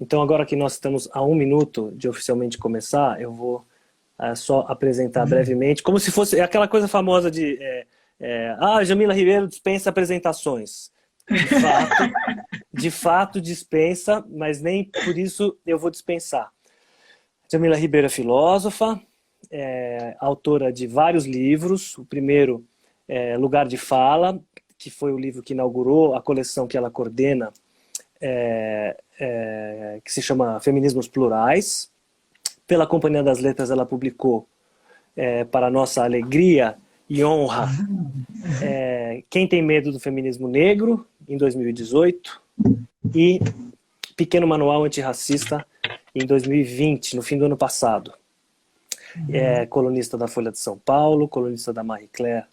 Então, agora que nós estamos a 1 minuto de oficialmente começar, eu vou só apresentar brevemente, como se fosse aquela coisa famosa de Jamila Ribeiro dispensa apresentações. De fato dispensa, mas nem por isso eu vou dispensar. Jamila Ribeiro é filósofa, autora de vários livros. O primeiro é Lugar de Fala, que foi o livro que inaugurou a coleção que ela coordena, que se chama Feminismos Plurais. Pela Companhia das Letras ela publicou, para nossa alegria e honra, Quem Tem Medo do Feminismo Negro, em 2018, e Pequeno Manual Antirracista, em 2020, no fim do ano passado. É colunista da Folha de São Paulo, colunista da Marie Claire,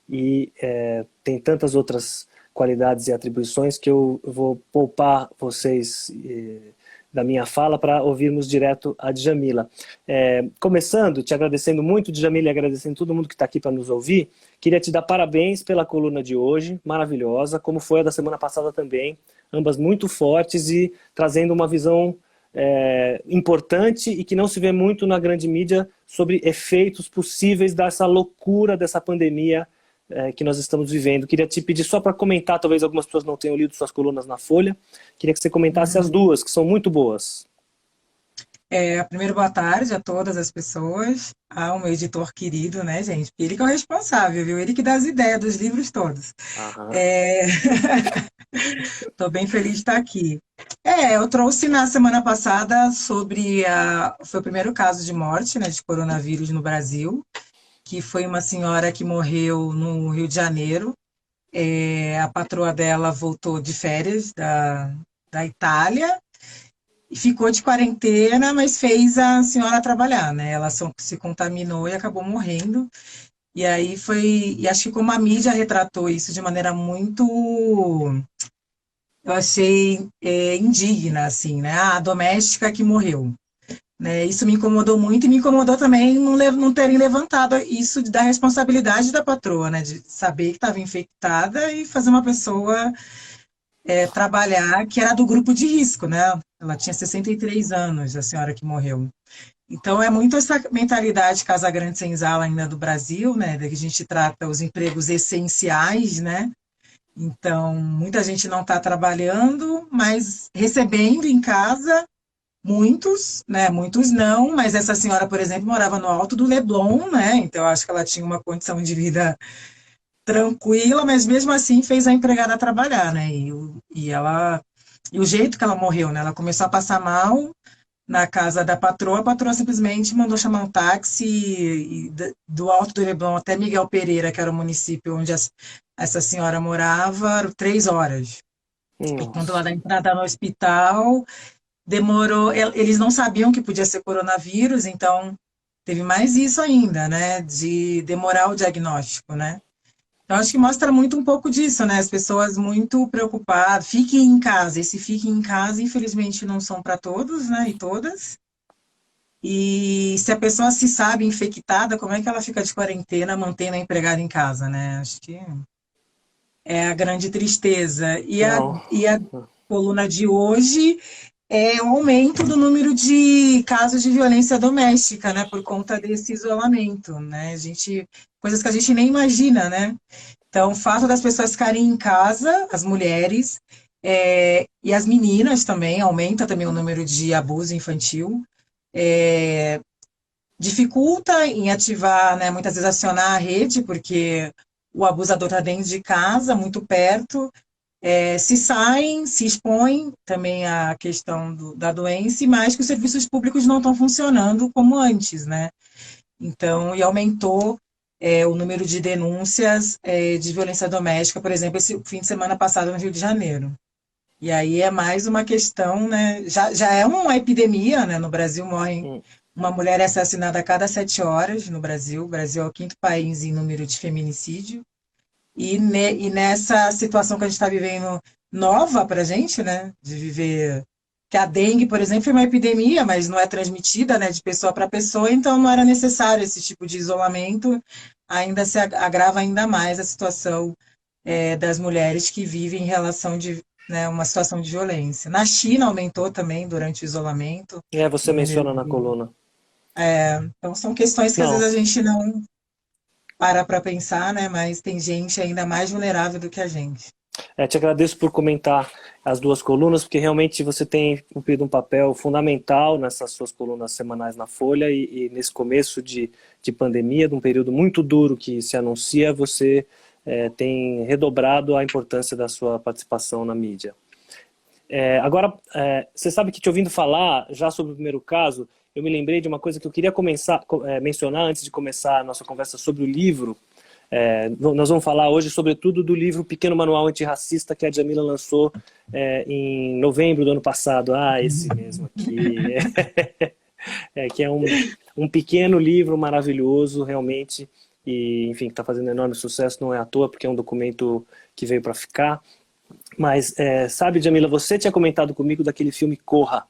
e tem tantas outras qualidades e atribuições que eu vou poupar vocês da minha fala para ouvirmos direto a Djamila. Começando, te agradecendo muito, Djamila, e agradecendo todo mundo que está aqui para nos ouvir, queria te dar parabéns pela coluna de hoje, maravilhosa, como foi a da semana passada também, ambas muito fortes e trazendo uma visão importante e que não se vê muito na grande mídia sobre efeitos possíveis dessa loucura, dessa pandemia que nós estamos vivendo. Queria te pedir só para comentar, talvez algumas pessoas não tenham lido suas colunas na Folha, queria que você comentasse as duas, que são muito boas. Primeiro, boa tarde a todas as pessoas, ao meu editor querido, né, gente? Ele que é o responsável, viu? Ele que dá as ideias dos livros todos. Estou bem feliz de estar aqui. Eu trouxe na semana passada sobre foi o primeiro caso de morte, né, de coronavírus no Brasil, que foi uma senhora que morreu no Rio de Janeiro. A patroa dela voltou de férias da Itália e ficou de quarentena, mas fez a senhora trabalhar, né? Ela se contaminou e acabou morrendo. E aí e acho que como a mídia retratou isso de maneira muito, eu achei indigna, assim, né? A doméstica que morreu. Né? Isso me incomodou muito e me incomodou também não terem levantado isso da responsabilidade da patroa, né? De saber que estava infectada e fazer uma pessoa trabalhar que era do grupo de risco, né? Ela tinha 63 anos, a senhora que morreu. Então, é muito essa mentalidade Casa Grande Senzala ainda do Brasil, né? Da que a gente trata os empregos essenciais, né? Então, muita gente não está trabalhando, mas recebendo em casa. Muitos, né? Muitos não, mas essa senhora, por exemplo, morava no Alto do Leblon, né? Então, eu acho que ela tinha uma condição de vida tranquila, mas mesmo assim fez a empregada trabalhar, né? E o jeito que ela morreu, né? Ela começou a passar mal na casa da patroa, a patroa simplesmente mandou chamar um táxi do Alto do Leblon até Miguel Pereira, que era o município onde essa senhora morava, 3 horas. E quando ela dá entrada no hospital, demorou, eles não sabiam que podia ser coronavírus, então teve mais isso ainda, né, de demorar o diagnóstico, né. Então, acho que mostra muito um pouco disso, né, as pessoas muito preocupadas, fiquem em casa, esse fiquem em casa, infelizmente, não são para todos, né, e todas, e se a pessoa se sabe infectada, como é que ela fica de quarentena mantendo a empregada em casa, né, acho que é a grande tristeza. E a coluna de hoje é o aumento do número de casos de violência doméstica, né, por conta desse isolamento, né, coisas que a gente nem imagina, né. Então, o fato das pessoas ficarem em casa, as mulheres, e as meninas também, aumenta também o número de abuso infantil, dificulta em ativar, né, muitas vezes acionar a rede, porque o abusador está dentro de casa, muito perto, se saem, se expõem também à questão da doença, mas que os serviços públicos não estão funcionando como antes, né? Então, e aumentou o número de denúncias de violência doméstica, por exemplo, esse fim de semana passado no Rio de Janeiro. E aí é mais uma questão, né? Já é uma epidemia, né? No Brasil uma mulher é assassinada a cada 7 horas no Brasil. O Brasil é o quinto país em número de feminicídio. E nessa situação que a gente está vivendo nova para a gente, né, de viver, que a dengue, por exemplo, é uma epidemia, mas não é transmitida, né, de pessoa para pessoa, então não era necessário esse tipo de isolamento, ainda se agrava ainda mais a situação das mulheres que vivem em relação né, uma situação de violência. Na China aumentou também durante o isolamento Você o número menciona na de... coluna. Então são questões que às vezes Não, a gente não para pensar, né, mas tem gente ainda mais vulnerável do que a gente. te agradeço por comentar as duas colunas, porque realmente você tem cumprido um papel fundamental nessas suas colunas semanais na Folha e nesse começo de pandemia, de um período muito duro que se anuncia, você tem redobrado a importância da sua participação na mídia. Agora, você sabe que te ouvindo falar já sobre o primeiro caso, eu me lembrei de uma coisa que eu queria mencionar antes de começar a nossa conversa sobre o livro. Nós vamos falar hoje, sobretudo, do livro Pequeno Manual Antirracista que a Djamila lançou em novembro do ano passado. Esse mesmo aqui. Que é um pequeno livro maravilhoso, realmente, e, enfim, que está fazendo enorme sucesso, não é à toa, porque é um documento que veio para ficar. Mas, sabe, Djamila, você tinha comentado comigo daquele filme Corra.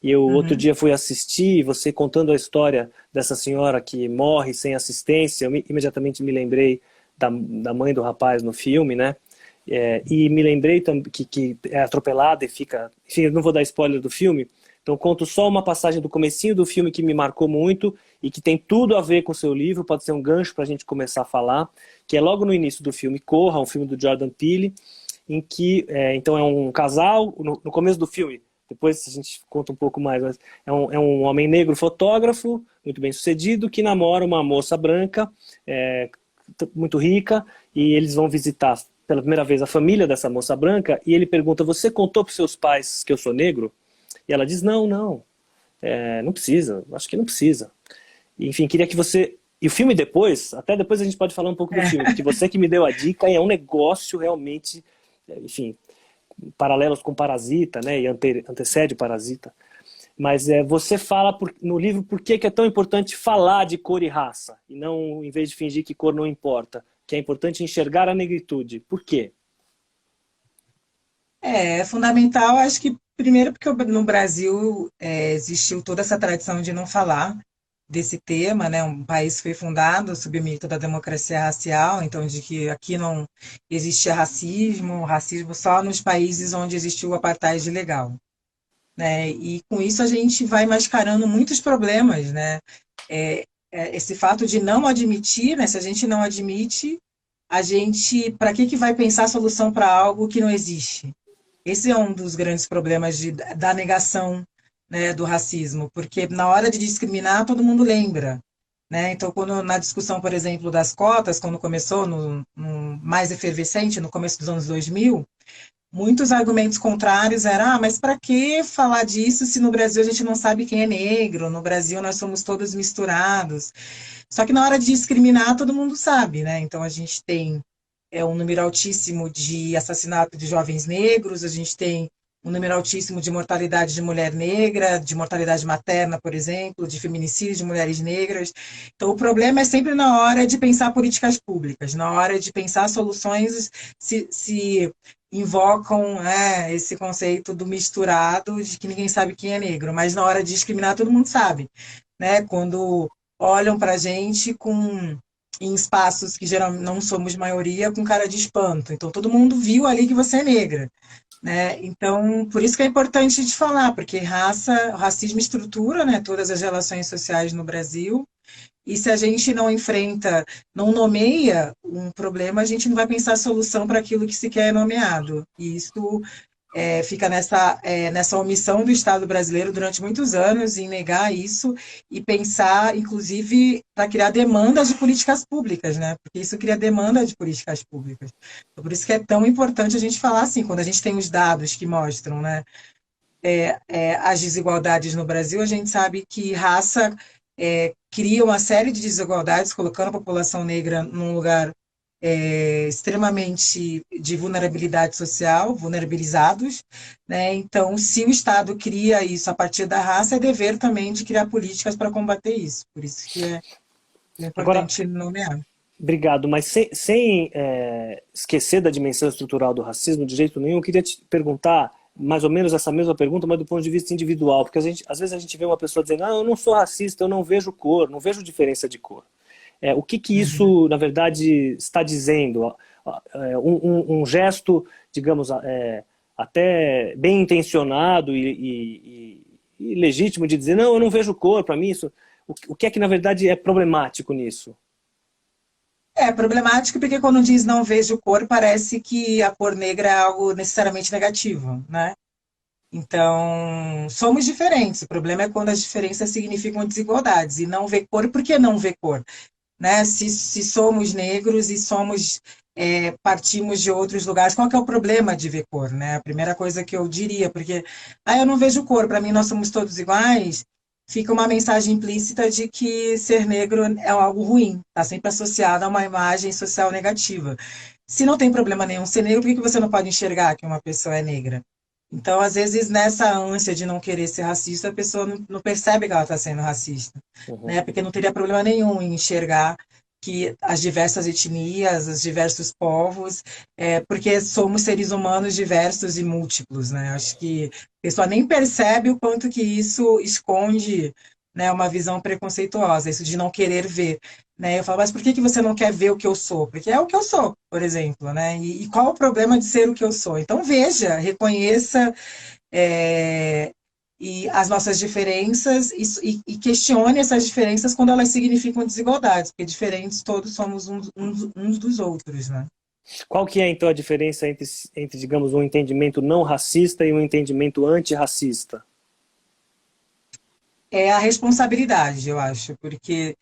E eu outro Uhum. dia fui assistir, você contando a história dessa senhora que morre sem assistência, imediatamente me lembrei da mãe do rapaz no filme, né? E me lembrei que é atropelada e fica... Enfim, eu não vou dar spoiler do filme, então conto só uma passagem do comecinho do filme que me marcou muito e que tem tudo a ver com o seu livro, pode ser um gancho para a gente começar a falar, que é logo no início do filme Corra, um filme do Jordan Peele, em que, então é um casal, no começo do filme, depois a gente conta um pouco mais, mas é um homem negro fotógrafo, muito bem sucedido, que namora uma moça branca, muito rica, e eles vão visitar pela primeira vez a família dessa moça branca, e ele pergunta, você contou para seus pais que eu sou negro? E ela diz, não, não, não precisa, acho que não precisa. E, enfim, queria que você... E o filme depois, até depois a gente pode falar um pouco do filme, porque você que me deu a dica, e é um negócio realmente, enfim, paralelos com Parasita, né, e antecede Parasita. Mas você fala no livro por que é tão importante falar de cor e raça, e não, em vez de fingir que cor não importa, que é importante enxergar a negritude. Por quê? É fundamental, acho que primeiro porque no Brasil existiu toda essa tradição de não falar desse tema, né? Um país foi fundado sob o mito da democracia racial, então de que aqui não existia racismo, racismo só nos países onde existiu o apartheid legal, né? E com isso a gente vai mascarando muitos problemas, né? Esse fato de não admitir, né? Se a gente não admite, a gente, para que vai pensar a solução para algo que não existe? Esse é um dos grandes problemas da negação, né, do racismo, porque na hora de discriminar todo mundo lembra, né? Então, quando na discussão, por exemplo, das cotas, quando começou no mais efervescente, no começo dos anos 2000, muitos argumentos contrários eram, mas para que falar disso se no Brasil a gente não sabe quem é negro, no Brasil nós somos todos misturados. Só que na hora de discriminar todo mundo sabe, né? Então a gente tem um número altíssimo de assassinato de jovens negros, a gente tem um número altíssimo de mortalidade de mulher negra, de mortalidade materna, por exemplo, de feminicídio de mulheres negras. Então, o problema é sempre na hora de pensar políticas públicas, na hora de pensar soluções, se invocam esse conceito do misturado, de que ninguém sabe quem é negro, mas na hora de discriminar todo mundo sabe, né? Quando olham para a gente em espaços que geralmente não somos maioria, com cara de espanto. Então, todo mundo viu ali que você é negra, né? Então, por isso que é importante de falar, porque racismo estrutura, né, todas as relações sociais no Brasil, e se a gente não enfrenta, não nomeia um problema, a gente não vai pensar a solução para aquilo que se quer nomeado. E isso fica nessa omissão do Estado brasileiro durante muitos anos em negar isso e pensar, inclusive, para criar demandas de políticas públicas, né? Porque isso cria demanda de políticas públicas. Então, por isso que é tão importante a gente falar assim, quando a gente tem os dados que mostram, né, as desigualdades no Brasil, a gente sabe que raça cria uma série de desigualdades, colocando a população negra num lugar extremamente de vulnerabilidade social, vulnerabilizados, né? Então, se o Estado cria isso a partir da raça, é dever também de criar políticas para combater isso. Por isso que é Agora, importante nomear. obrigado, mas sem esquecer da dimensão estrutural do racismo de jeito nenhum, eu queria te perguntar mais ou menos essa mesma pergunta, mas do ponto de vista individual, porque às vezes a gente vê uma pessoa dizendo, eu não sou racista, eu não vejo cor, não vejo diferença de cor. O que isso, na verdade, está dizendo? Um gesto, digamos, até bem intencionado e legítimo de dizer, não, eu não vejo cor, para mim isso... O que é que, na verdade, é problemático nisso? É problemático porque quando diz não vejo cor, parece que a cor negra é algo necessariamente negativo, né? Então, somos diferentes. O problema é quando as diferenças significam desigualdades. E não ver cor, por que não ver cor? Né? Se somos negros e somos partimos de outros lugares, qual que é o problema de ver cor? Né? A primeira coisa que eu diria, porque eu não vejo cor, para mim nós somos todos iguais, fica uma mensagem implícita de que ser negro é algo ruim, está sempre associado a uma imagem social negativa. Se não tem problema nenhum ser negro, por que você não pode enxergar que uma pessoa é negra? Então, às vezes, nessa ânsia de não querer ser racista, a pessoa não percebe que ela está sendo racista, Uhum. né? Porque não teria problema nenhum em enxergar que as diversas etnias, os diversos povos, porque somos seres humanos diversos e múltiplos, né? Acho que a pessoa nem percebe o quanto que isso esconde, né, uma visão preconceituosa, isso de não querer ver. Né? Eu falo, mas por que você não quer ver o que eu sou? Porque é o que eu sou, por exemplo, né? E qual o problema de ser o que eu sou? Então veja, reconheça é, e as nossas diferenças e questione essas diferenças quando elas significam desigualdades, porque diferentes todos somos uns dos outros, né? Qual que é, então, a diferença entre, digamos, um entendimento não racista e um entendimento antirracista? É a responsabilidade, eu acho, porque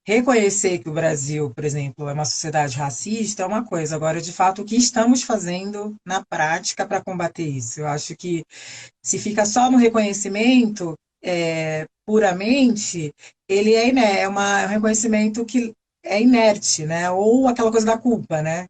reconhecer que o Brasil, por exemplo, é uma sociedade racista é uma coisa. Agora, de fato, o que estamos fazendo na prática para combater isso? Eu acho que se fica só no reconhecimento puramente, ele é um reconhecimento que é inerte, né? Ou aquela coisa da culpa, né?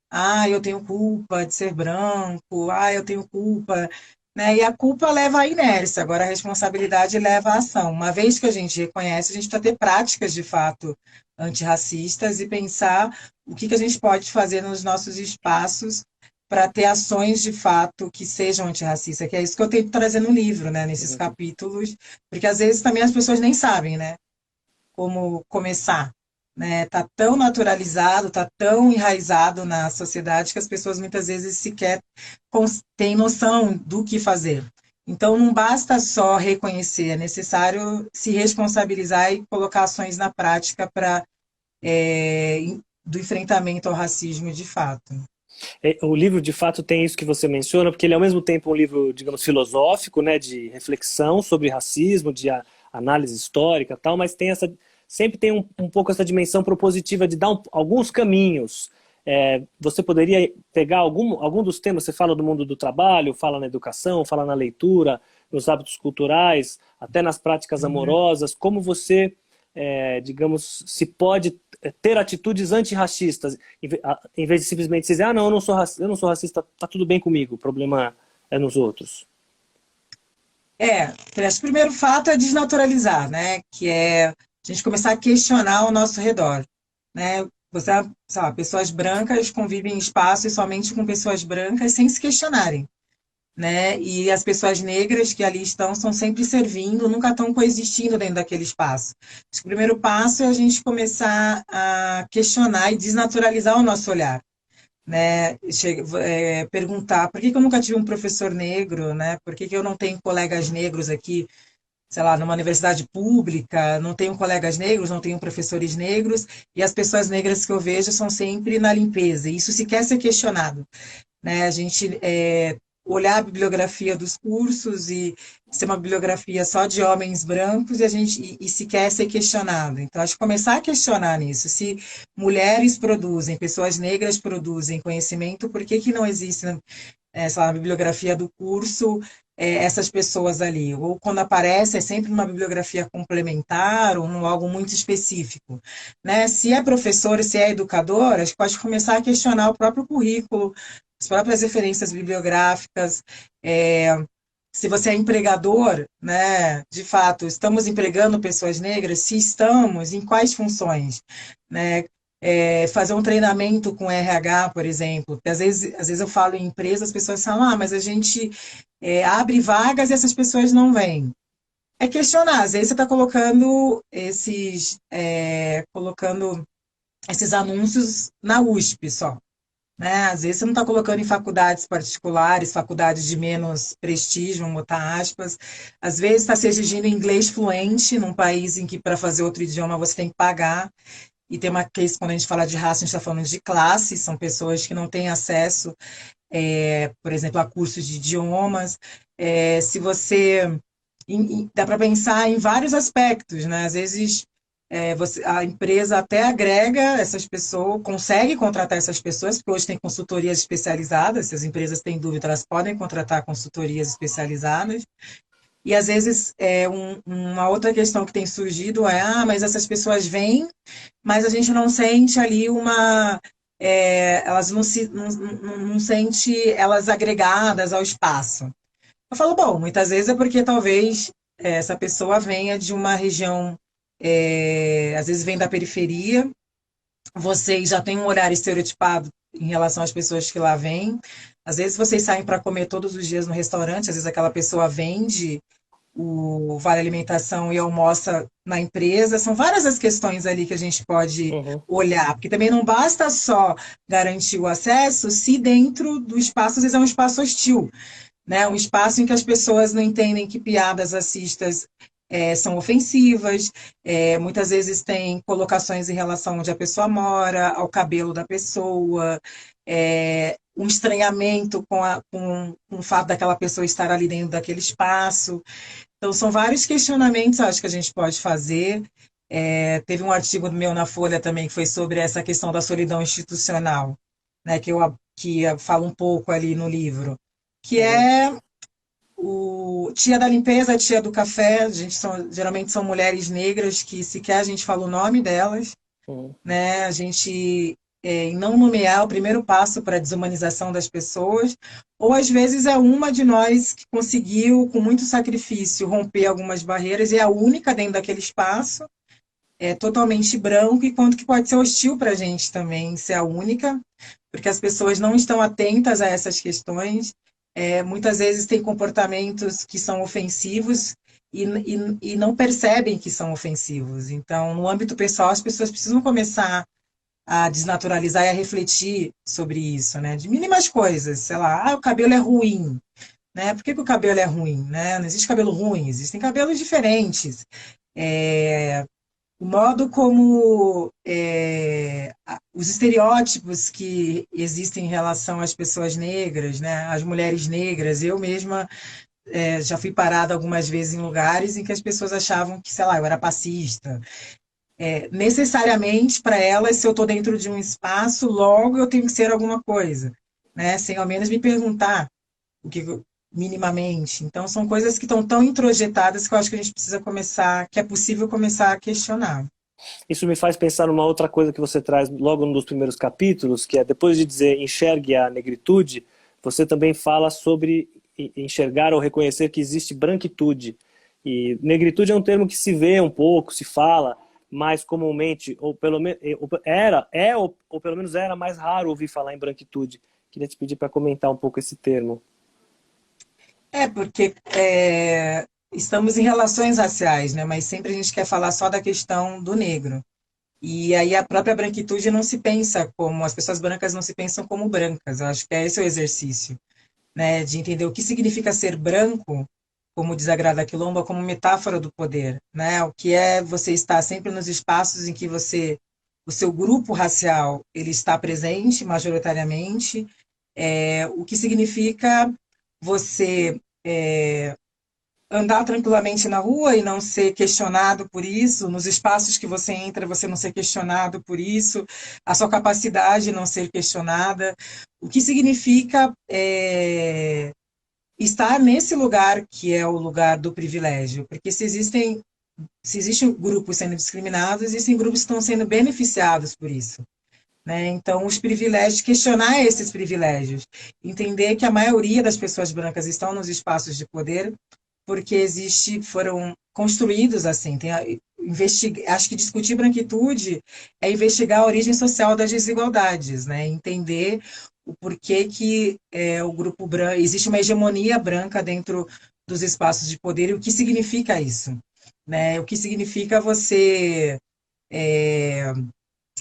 Ah, eu tenho culpa de ser branco, eu tenho culpa, né? E a culpa leva à inércia, agora a responsabilidade leva à ação. Uma vez que a gente reconhece, a gente precisa ter práticas de fato antirracistas e pensar o que a gente pode fazer nos nossos espaços para ter ações de fato que sejam antirracistas, que é isso que eu tento trazer no livro, né? Nesses Uhum. capítulos, porque às vezes também as pessoas nem sabem, né? Como começar, né? Tá tão naturalizado, tá tão enraizado na sociedade que as pessoas muitas vezes sequer têm noção do que fazer. Então não basta só reconhecer, é necessário se responsabilizar e colocar ações na prática para do enfrentamento ao racismo de fato. O livro, de fato, tem isso que você menciona, porque ele é ao mesmo tempo um livro, digamos, filosófico, né, de reflexão sobre racismo, de análise histórica e tal, mas tem sempre tem um pouco essa dimensão propositiva de dar alguns caminhos. Você poderia pegar algum dos temas, você fala do mundo do trabalho, fala na educação, fala na leitura, nos hábitos culturais, até nas práticas Uhum. amorosas, como você, digamos, se pode ter atitudes antirracistas, em vez de simplesmente dizer, não, eu não sou racista, tá tudo bem comigo, o problema é nos outros. Acho que o primeiro fato é desnaturalizar, né? Que é a gente começar a questionar ao nosso redor, né? Você, sabe, pessoas brancas convivem em espaços somente com pessoas brancas sem se questionarem, né? E as pessoas negras que ali estão sempre servindo, nunca estão coexistindo dentro daquele espaço. Acho que o primeiro passo é a gente começar a questionar e desnaturalizar o nosso olhar, né? Perguntar por que eu nunca tive um professor negro, né? Por que eu não tenho colegas negros aqui, sei lá, numa universidade pública, não tenho colegas negros, não tenho professores negros, e as pessoas negras que eu vejo são sempre na limpeza. E isso se quer ser questionado, né? A gente olhar a bibliografia dos cursos e ser uma bibliografia só de homens brancos e se quer ser questionado. Então, acho que começar a questionar nisso. Se mulheres produzem, pessoas negras produzem conhecimento, por que não existe sei lá, na bibliografia do curso essas pessoas ali? Ou quando aparece, é sempre numa bibliografia complementar ou algo muito específico. Né? Se é professor, se é educador, acho que pode começar a questionar o próprio currículo, as próprias referências bibliográficas, se você é empregador, né, de fato, estamos empregando pessoas negras? Se estamos, em quais funções? Né? Fazer um treinamento com RH, por exemplo, porque às vezes eu falo em empresas, as pessoas falam, mas a gente abre vagas e essas pessoas não vêm. É questionar, às vezes você está colocando esses anúncios na USP só. né? Às vezes você não está colocando em faculdades particulares, faculdades de menos prestígio, vamos botar aspas. Às vezes está se exigindo inglês fluente num país em que para fazer outro idioma você tem que pagar. E tem uma questão, quando a gente fala de raça, a gente está falando de classe, são pessoas que não têm acesso, por exemplo, a cursos de idiomas. Se você. Dá para pensar em vários aspectos, né? Às vezes a empresa até agrega essas pessoas, consegue contratar essas pessoas, porque hoje tem consultorias especializadas, se as empresas têm dúvida, elas podem contratar consultorias especializadas. E às vezes uma outra questão que tem surgido mas essas pessoas vêm, mas a gente não sente ali elas não sente elas agregadas ao espaço. Eu falo, bom, muitas vezes é porque talvez essa pessoa venha de uma região, às vezes vem da periferia, vocês já têm um horário estereotipado em relação às pessoas que lá vêm. Às vezes vocês saem para comer todos os dias no restaurante, às vezes aquela pessoa vende o vale alimentação e almoça na empresa. São várias as questões ali que a gente pode Uhum. olhar, porque também não basta só garantir o acesso se dentro do espaço, às vezes é um espaço hostil, né? Um espaço em que as pessoas não entendem que piadas racistas são ofensivas, muitas vezes tem colocações em relação onde a pessoa mora, ao cabelo da pessoa, um estranhamento com o fato daquela pessoa estar ali dentro daquele espaço. Então, são vários questionamentos, acho que a gente pode fazer. Teve um artigo meu na Folha também que foi sobre essa questão da solidão institucional, né, que eu falo um pouco ali no livro, que Uhum. é o tia da limpeza, tia do café. Geralmente são mulheres negras que sequer a gente fala o nome delas, Uhum. né? A gente em não nomear o primeiro passo para a desumanização das pessoas, ou às vezes é uma de nós que conseguiu, com muito sacrifício, romper algumas barreiras e é a única dentro daquele espaço, totalmente branco, e quanto que pode ser hostil para a gente também ser a única, porque as pessoas não estão atentas a essas questões, muitas vezes têm comportamentos que são ofensivos e não percebem que são ofensivos. Então, no âmbito pessoal, as pessoas precisam começar a desnaturalizar e a refletir sobre isso, né? De mínimas coisas, sei lá, o cabelo é ruim, né? Por que o cabelo é ruim, né? Não existe cabelo ruim, existem cabelos diferentes. O modo como os estereótipos que existem em relação às pessoas negras, né? Às mulheres negras, eu mesma já fui parada algumas vezes em lugares em que as pessoas achavam que, sei lá, eu era passista, necessariamente para elas, se eu estou dentro de um espaço, logo eu tenho que ser alguma coisa, né? Sem ao menos me perguntar o que minimamente. Então, são coisas que estão tão introjetadas que eu acho que a gente precisa começar, que é possível começar a questionar. Isso me faz pensar numa outra coisa que você traz logo num dos primeiros capítulos, que é depois de dizer enxergue a negritude, você também fala sobre enxergar ou reconhecer que existe branquitude. E negritude é um termo que se vê um pouco, se fala mais comumente, ou pelo menos ou pelo menos era mais raro ouvir falar em branquitude. Queria te pedir para comentar um pouco esse termo. Porque estamos em relações raciais, né? Mas sempre a gente quer falar só da questão do negro. E aí a própria branquitude não se pensa como, as pessoas brancas não se pensam como brancas. Eu acho que é esse o exercício, né? De entender o que significa ser branco, como diz a Grada Quilomba, como metáfora do poder, né? O que é você estar sempre nos espaços em que o seu grupo racial, ele está presente majoritariamente, o que significa você andar tranquilamente na rua e não ser questionado por isso, nos espaços que você entra, você não ser questionado por isso, a sua capacidade não ser questionada, o que significa estar nesse lugar que é o lugar do privilégio, porque se existem grupos sendo discriminados, existem grupos que estão sendo beneficiados por isso. Né? Então, os privilégios, questionar esses privilégios, entender que a maioria das pessoas brancas estão nos espaços de poder porque foram construídos assim. Acho que discutir branquitude é investigar a origem social das desigualdades, né? Entender o porquê que o grupo branco, existe uma hegemonia branca dentro dos espaços de poder e o que significa isso, né? O que significa você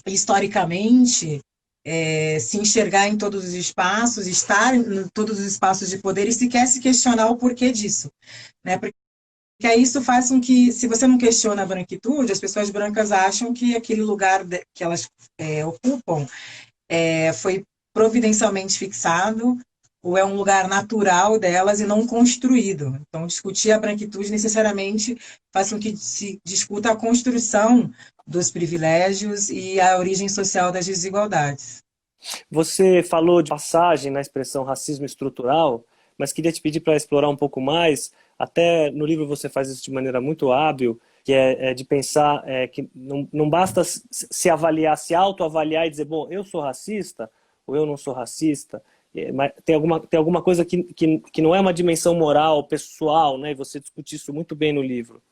historicamente se enxergar em todos os espaços, estar em todos os espaços de poder e sequer se questionar o porquê disso, né? Porque aí isso faz com que, se você não questiona a branquitude, as pessoas brancas acham que aquele lugar que elas ocupam foi providencialmente fixado ou é um lugar natural delas e não construído. Então, discutir a branquitude necessariamente faz com que se discuta a construção dos privilégios e a origem social das desigualdades. Você falou de passagem na expressão racismo estrutural, mas queria te pedir para explorar um pouco mais. Até no livro você faz isso de maneira muito hábil, que é de pensar que não basta se avaliar, se autoavaliar e dizer, bom, eu sou racista ou eu não sou racista. Mas tem alguma coisa que não é uma dimensão moral, pessoal, né? E você discute isso muito bem no livro.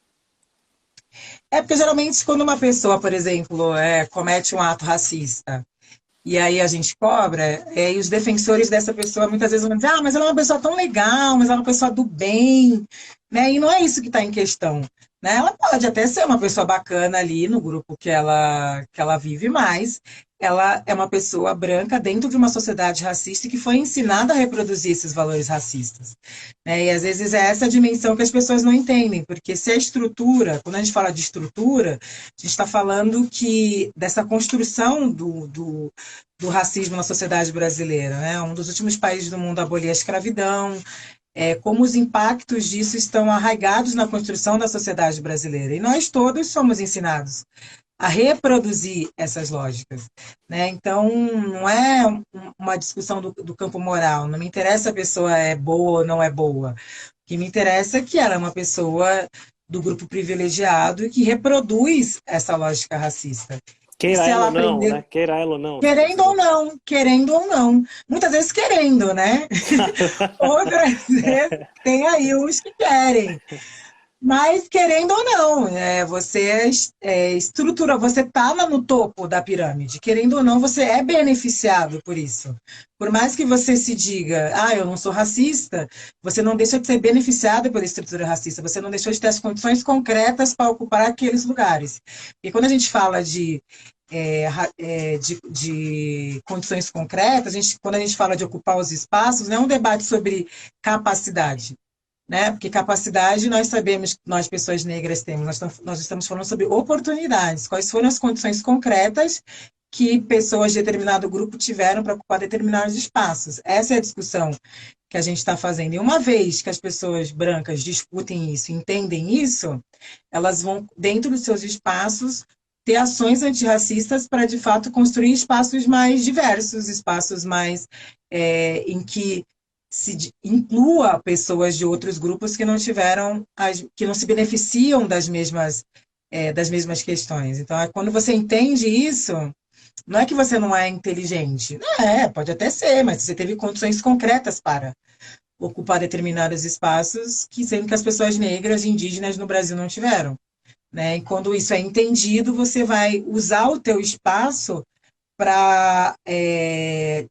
É porque geralmente quando uma pessoa, por exemplo, comete um ato racista, e aí a gente cobra, e os defensores dessa pessoa muitas vezes vão dizer, ah, mas ela é uma pessoa tão legal, mas ela é uma pessoa do bem, né? E não é isso que está em questão, né? Ela pode até ser uma pessoa bacana ali no grupo que ela vive, mas ela é uma pessoa branca dentro de uma sociedade racista que foi ensinada a reproduzir esses valores racistas, né? E às vezes é essa dimensão que as pessoas não entendem, porque se a estrutura, quando a gente fala de estrutura, a gente está falando que dessa construção do racismo na sociedade brasileira, né? Um dos últimos países do mundo a abolir a escravidão, como os impactos disso estão arraigados na construção da sociedade brasileira. E nós todos somos ensinados a reproduzir essas lógicas, né? Então, não é uma discussão do campo moral, não me interessa se a pessoa é boa ou não é boa. O que me interessa é que ela é uma pessoa do grupo privilegiado e que reproduz essa lógica racista. E Queira se ela ela ou não, aprender, né? Queira ela ou não, você quer querendo ou dizer. não, querendo ou não, muitas vezes querendo, né? Outras vezes tem aí uns que querem. Mas, querendo ou não, você estrutura, você está no topo da pirâmide. Querendo ou não, você é beneficiado por isso. Por mais que você se diga, ah, eu não sou racista, você não deixa de ser beneficiado pela estrutura racista. Você não deixou de ter as condições concretas para ocupar aqueles lugares. E quando a gente fala de condições concretas, quando a gente fala de ocupar os espaços, não é um debate sobre capacidade, né? Porque capacidade nós sabemos que nós, pessoas negras, temos. Nós estamos falando sobre oportunidades. Quais foram as condições concretas que pessoas de determinado grupo tiveram para ocupar determinados espaços? Essa é a discussão que a gente está fazendo. E uma vez que as pessoas brancas discutem isso, entendem isso, elas vão, dentro dos seus espaços, ter ações antirracistas para, de fato, construir espaços mais diversos, espaços mais em que se inclua pessoas de outros grupos que não tiveram, que não se beneficiam das mesmas questões. Então, quando você entende isso, não é que você não é inteligente. Pode até ser, mas você teve condições concretas para ocupar determinados espaços que sendo que as pessoas negras e indígenas no Brasil não tiveram, né? E quando isso é entendido, você vai usar o teu espaço para,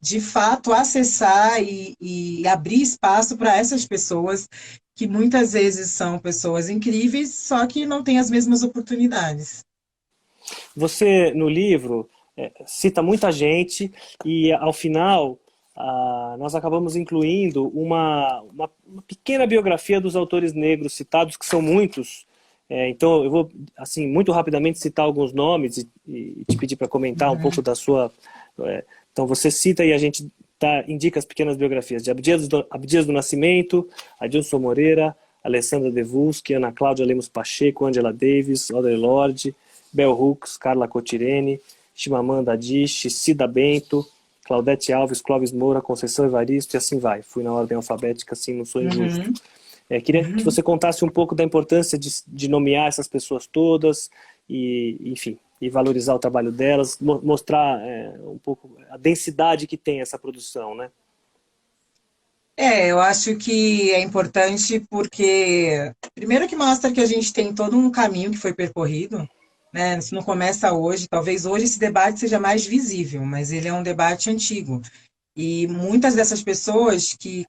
de fato, acessar e abrir espaço para essas pessoas que muitas vezes são pessoas incríveis, só que não têm as mesmas oportunidades. Você, no livro, cita muita gente e, ao final, nós acabamos incluindo uma pequena biografia dos autores negros citados, que são muitos. Então, eu vou, assim, muito rapidamente citar alguns nomes e te pedir para comentar um pouco da sua... Então, você cita e a gente indica as pequenas biografias de Abdias do Nascimento, Adilson Moreira, Alessandra Devuski, Ana Cláudia Lemos Pacheco, Angela Davis, Audre Lorde, Bell Hooks, Carla Cotirene, Chimamanda Adichie, Cida Bento, Claudete Alves, Clóvis Moura, Conceição Evaristo e assim vai. Fui na ordem alfabética, assim, não sou injusto. Queria que você contasse um pouco da importância de nomear essas pessoas todas e, enfim, e valorizar o trabalho delas, mostrar um pouco a densidade que tem essa produção, né? Eu acho que é importante porque, primeiro que mostra que a gente tem todo um caminho que foi percorrido, né? Isso não começa hoje, talvez hoje esse debate seja mais visível, mas ele é um debate antigo. E muitas dessas pessoas que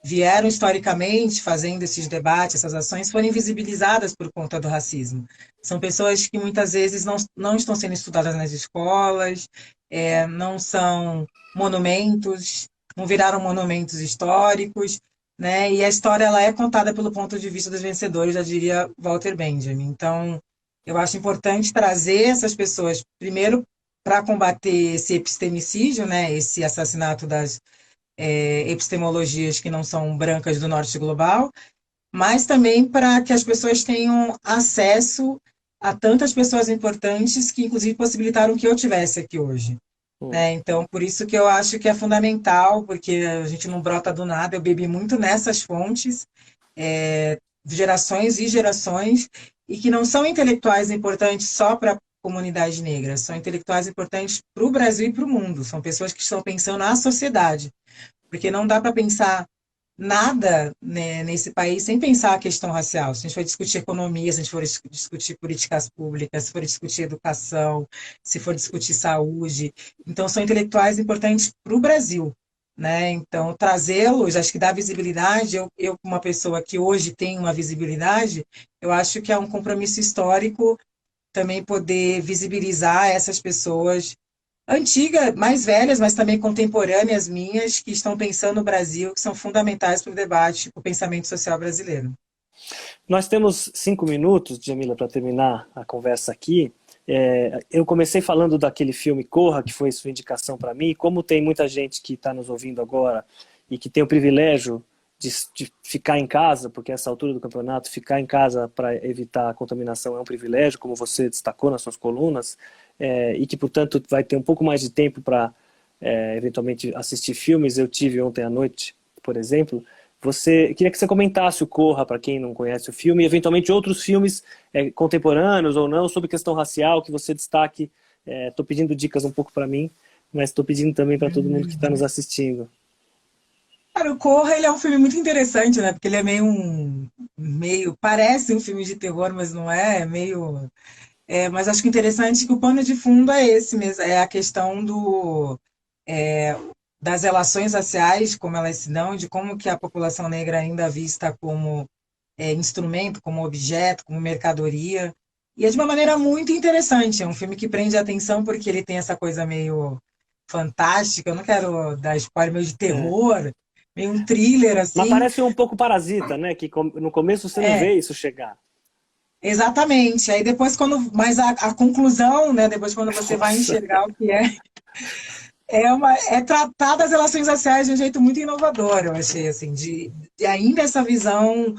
vieram historicamente fazendo esses debates, essas ações, foram invisibilizadas por conta do racismo. São pessoas que muitas vezes não estão sendo estudadas nas escolas, não são monumentos, não viraram monumentos históricos, né? E a história ela é contada pelo ponto de vista dos vencedores, já diria Walter Benjamin. Então, eu acho importante trazer essas pessoas, primeiro, para combater esse epistemicídio, né? Esse assassinato das epistemologias que não são brancas do norte global, mas também para que as pessoas tenham acesso a tantas pessoas importantes que, inclusive, possibilitaram que eu tivesse aqui hoje. Hum. Né? Então, por isso que eu acho que é fundamental, porque a gente não brota do nada, eu bebi muito nessas fontes, gerações e gerações, e que não são intelectuais importantes só para a comunidade negra, são intelectuais importantes para o Brasil e para o mundo, são pessoas que estão pensando na sociedade, porque não dá para pensar nada, né, nesse país sem pensar a questão racial. Se a gente for discutir economia, se a gente for discutir políticas públicas, se for discutir educação, se for discutir saúde. Então, são intelectuais importantes para o Brasil. Né? Então, trazê-los, acho que dá visibilidade. Eu, uma pessoa que hoje tem uma visibilidade, eu acho que é um compromisso histórico também poder visibilizar essas pessoas antigas, mais velhas, mas também contemporâneas minhas, que estão pensando no Brasil, que são fundamentais para o debate, para o pensamento social brasileiro. Nós temos 5 minutos, Jamila, para terminar a conversa aqui. Eu comecei falando daquele filme Corra, que foi sua indicação para mim. Como tem muita gente que está nos ouvindo agora e que tem o privilégio de ficar em casa, porque essa altura do campeonato, ficar em casa para evitar a contaminação é um privilégio, como você destacou nas suas colunas, e que, portanto, vai ter um pouco mais de tempo para, eventualmente, assistir filmes. Eu tive ontem à noite, por exemplo. Queria que você comentasse o Corra, para quem não conhece o filme, e eventualmente outros filmes contemporâneos ou não, sobre questão racial, que você destaque. Estou pedindo dicas um pouco para mim, mas estou pedindo também para todo mundo que está nos assistindo. Cara, o Corra, ele é um filme muito interessante, né? Porque ele é meio parece um filme de terror, mas não é, mas acho que interessante é que o pano de fundo é esse mesmo, é a questão é, das relações raciais, como elas se dão, de como que a população negra ainda é vista como instrumento, como objeto, como mercadoria. E é de uma maneira muito interessante. É um filme que prende a atenção porque ele tem essa coisa meio fantástica. Eu não quero dar spoiler, meio de É. terror, meio um thriller, Mas assim. parece um pouco Parasita, né? Que no começo você não É, vê isso chegar. exatamente. Aí depois, mas a conclusão, né? Depois, quando você vai Nossa. enxergar o que é tratar das relações raciais de um jeito muito inovador, eu achei, assim, de ainda essa visão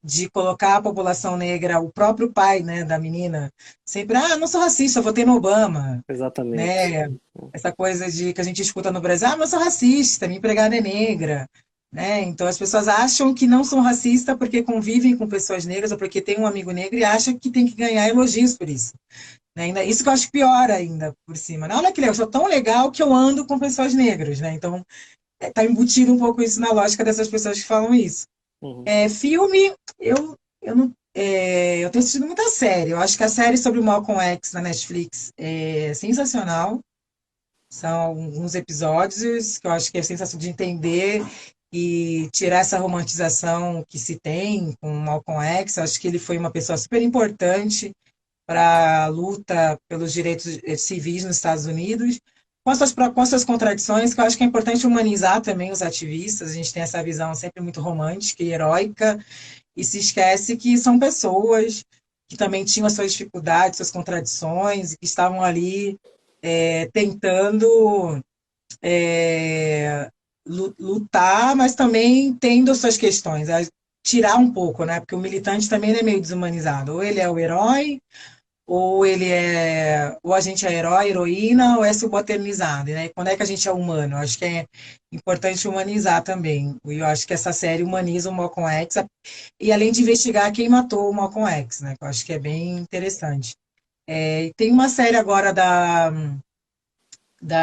de colocar a população negra, o próprio pai, né, da menina, sempre, não sou racista, eu votei no Obama, Exatamente. né, essa coisa de que a gente escuta no Brasil, mas eu sou racista, minha empregada é negra, né, então as pessoas acham que não são racistas porque convivem com pessoas negras ou porque tem um amigo negro e acham que tem que ganhar elogios por isso. Né? Isso que eu acho pior ainda por cima. Né? Olha que legal, eu sou tão legal que eu ando com pessoas negras, né? Então, tá embutido um pouco isso na lógica dessas pessoas que falam isso. Uhum. Filme, eu não. Eu tenho assistido muita série. Eu acho que a série sobre o Malcolm X na Netflix é sensacional. São alguns episódios que eu acho que é sensacional de entender e tirar essa romantização que se tem com o Malcolm X. Eu acho que ele foi uma pessoa super importante para a luta pelos direitos civis nos Estados Unidos, com as suas contradições, que eu acho que é importante humanizar também os ativistas. A gente tem essa visão sempre muito romântica e heróica, e se esquece que são pessoas que também tinham as suas dificuldades, suas contradições, e que estavam ali tentando lutar, mas também tendo as suas questões, tirar um pouco, né? Porque o militante também é meio desumanizado. Ou ele é o herói, ou a gente é herói, heroína, ou é subalternizado, né? Quando é que a gente é humano? Eu acho que é importante humanizar também. E eu acho que essa série humaniza o Malcolm X, e além de investigar quem matou o Malcolm X, né? Que eu acho que é bem interessante. E tem uma série agora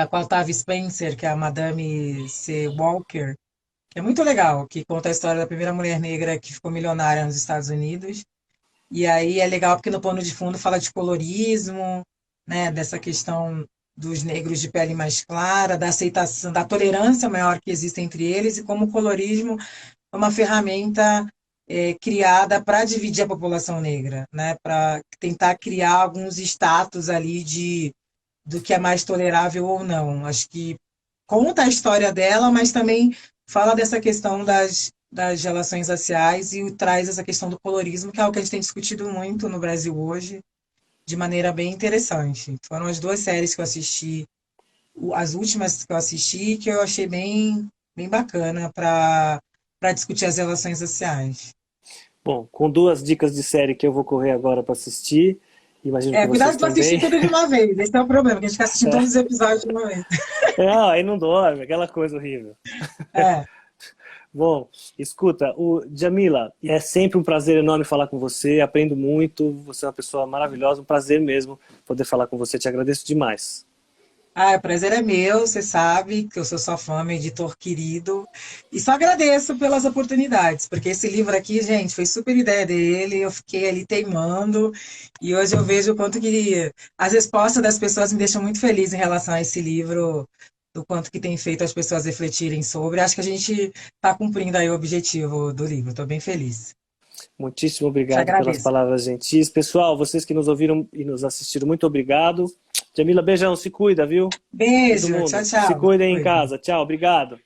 com a Octavia Spencer, que é a Madame C. Walker, que é muito legal, que conta a história da primeira mulher negra que ficou milionária nos Estados Unidos. E aí é legal porque no pano de fundo fala de colorismo, né, dessa questão dos negros de pele mais clara, da aceitação, da tolerância maior que existe entre eles e como o colorismo é uma ferramenta criada para dividir a população negra, né, para tentar criar alguns status ali do que é mais tolerável ou não. Acho que conta a história dela, mas também fala dessa questão das relações raciais e traz essa questão do colorismo, que é algo que a gente tem discutido muito no Brasil hoje, de maneira bem interessante. Foram as duas séries que eu assisti, as últimas que eu assisti, que eu achei bem bacana para discutir as relações raciais. Bom, com duas dicas de série que eu vou correr agora para assistir, imagino que vocês Cuidado para assistir também. tudo de uma vez. Esse é o problema, que a gente fica assistindo todos os episódios de uma vez. Aí não dorme, aquela coisa horrível. É. Bom, escuta, o Djamila, é sempre um prazer enorme falar com você, aprendo muito, você é uma pessoa maravilhosa, um prazer mesmo poder falar com você, te agradeço demais. O prazer é meu, você sabe que eu sou sua fã, meu editor querido. E só agradeço pelas oportunidades, porque esse livro aqui, gente, foi super ideia dele, eu fiquei ali teimando, e hoje eu vejo o quanto que as respostas das pessoas me deixam muito feliz em relação a esse livro, do quanto que tem feito as pessoas refletirem sobre. Acho que a gente está cumprindo aí o objetivo do livro, estou bem feliz. Muitíssimo Te obrigado pelas agradeço. palavras gentis. Pessoal, vocês que nos ouviram e nos assistiram, muito obrigado. Djamila, beijão, se cuida, viu? Todo Beijo, tchau, mundo, se tchau. cuidem em casa. Tchau, obrigado.